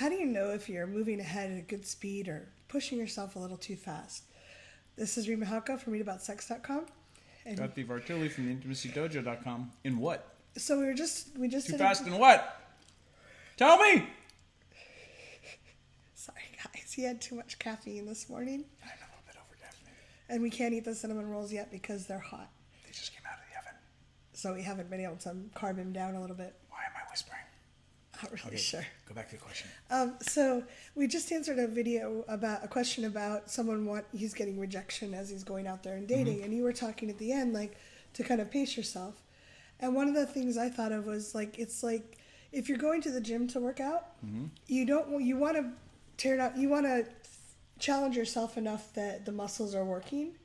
How do you know if you're moving ahead at a good speed or pushing yourself a little too fast? This is Reid from readaboutsex.com. Cathy from theintimacydojo.com. In what? So we just Too fast in what? Tell me! Sorry guys, he had too much caffeine this morning. I'm a little bit over caffeinated. And we can't eat the cinnamon rolls yet because they're hot. They just came out of the oven. So we haven't been able to carb him down a little bit. Why am I whispering? Not really sure. Go back to the question. So we just answered a question about someone he's getting rejection as he's going out there and dating, and you were talking at the end to kind of pace yourself. And one of the things I thought of was it's like if you're going to the gym to work out, you want to tear it out. You want to challenge yourself enough that the muscles are working,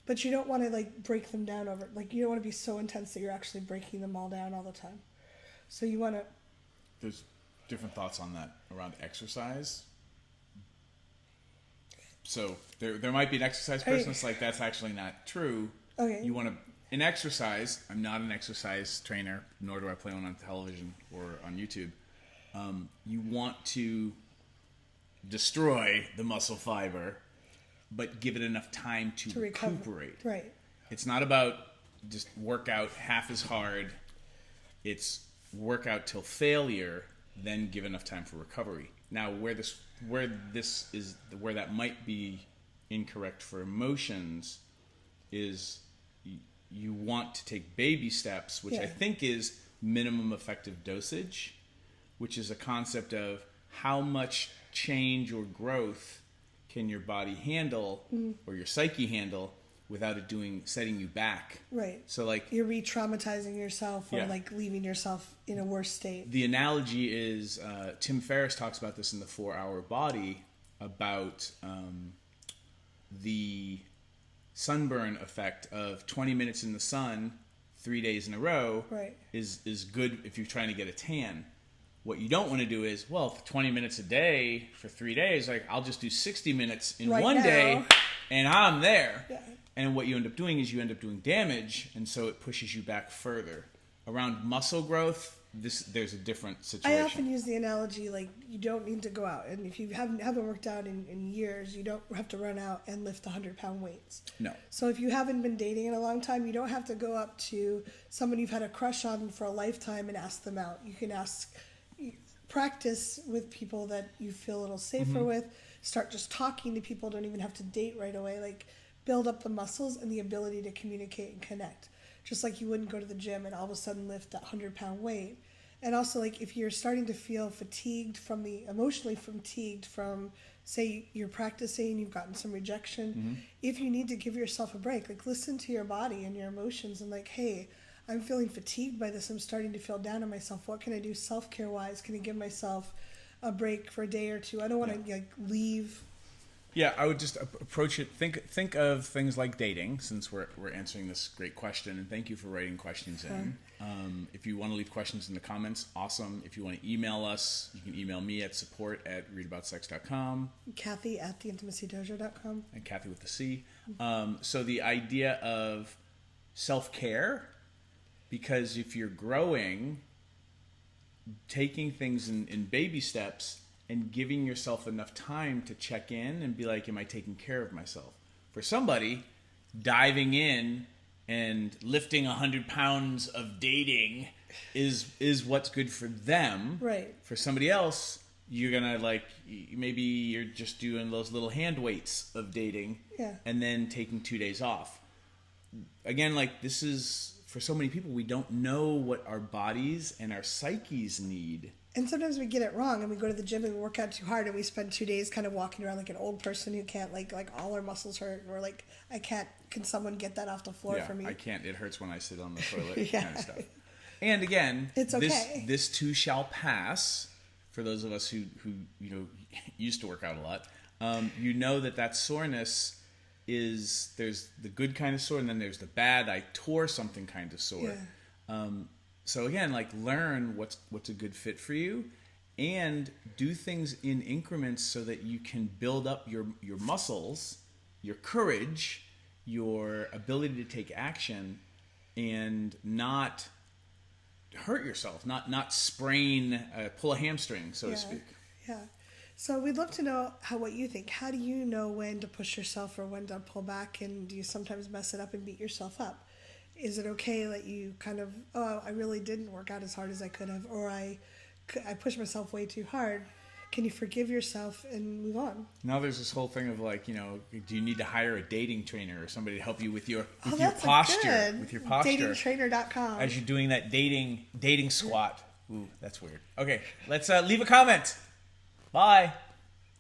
but you don't want to break them down over. You don't want to be so intense that you're actually breaking them all down all the time. So you want to. There's different thoughts on that around exercise. So there might be an exercise person that's like, that's actually not true. Okay. You want to, in exercise, I'm not an exercise trainer, nor do I play one on television or on YouTube. You want to destroy the muscle fiber, but give it enough time to recuperate. Right. It's not about just work out half as hard. It's work out till failure, then give enough time for recovery. Now, where that might be incorrect for emotions is you want to take baby steps, which I think is minimum effective dosage, which is a concept of how much change or growth can your body handle or your psyche handle without it setting you back. Right. So you're re-traumatizing yourself or leaving yourself in a worse state. The analogy is, Tim Ferriss talks about this in the 4-Hour Body, about the sunburn effect of 20 minutes in the sun 3 days in a row is good if you're trying to get a tan. What you don't want to do is, 20 minutes a day for 3 days, I'll just do 60 minutes in one day and I'm there. Yeah. And what you end up doing is you end up doing damage, and so it pushes you back further. Around muscle growth, there's a different situation. I often use the analogy you don't need to go out, and if you haven't worked out in years, you don't have to run out and lift 100-pound weights. No. So if you haven't been dating in a long time, you don't have to go up to someone you've had a crush on for a lifetime and ask them out. You can practice with people that you feel a little safer with. Start just talking to people. Don't even have to date right away. Build up the muscles and the ability to communicate and connect. Just like you wouldn't go to the gym and all of a sudden lift that 100-pound weight. And also, if you're starting to feel emotionally fatigued from, say, you're practicing, you've gotten some rejection, if you need to give yourself a break, listen to your body and your emotions and hey, I'm feeling fatigued by this. I'm starting to feel down on myself. What can I do self-care-wise? Can I give myself a break for a day or two? I don't want to leave. Yeah, I would just approach it. Think of things like dating, since we're answering this great question, and thank you for writing questions in. If you want to leave questions in the comments, awesome. If you want to email us, you can email me at support@readaboutsex.com. Cathy at theintimacydojo.com. And Cathy with the C. So the idea of self-care, because if you're growing, taking things in baby steps, and giving yourself enough time to check in and be am I taking care of myself? For somebody, diving in and lifting 100 pounds of dating is what's good for them. Right. For somebody else, you're going to maybe you're just doing those little hand weights of dating and then taking 2 days off. Again, this is, for so many people, we don't know what our bodies and our psyches need. And sometimes we get it wrong, and we go to the gym and we work out too hard, and we spend 2 days kind of walking around like an old person who can't, all our muscles hurt, or I can't, can someone get that off the floor for me? I can't, it hurts when I sit on the toilet, kind of stuff. And again, it's okay. This too shall pass, for those of us who used to work out a lot. That soreness is, there's the good kind of sore, and then there's the bad, I tore something kind of sore. Yeah. So again, learn what's a good fit for you, and do things in increments so that you can build up your muscles, your courage, your ability to take action, and not hurt yourself, not sprain, pull a hamstring, so to speak. Yeah. So we'd love to know what you think. How do you know when to push yourself or when to pull back? And do you sometimes mess it up and beat yourself up? Is it okay that you kind of, I really didn't work out as hard as I could have, or I pushed myself way too hard? Can you forgive yourself and move on? Now there's this whole thing of like, do you need to hire a dating trainer or somebody to help you with your That's posture? good. With your posture. Datingtrainer.com. As you're doing that dating squat. Ooh, that's weird. Okay, let's leave a comment. Bye.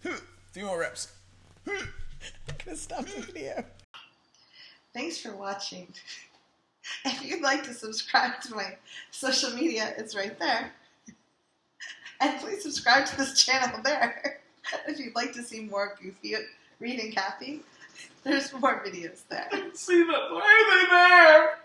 3 more reps. I'm going to stop the video. Thanks for watching. If you'd like to subscribe to my social media, it's right there. And please subscribe to this channel there. If you'd like to see more goofy Reid and Cathy, there's more videos there. See them. Why are they there?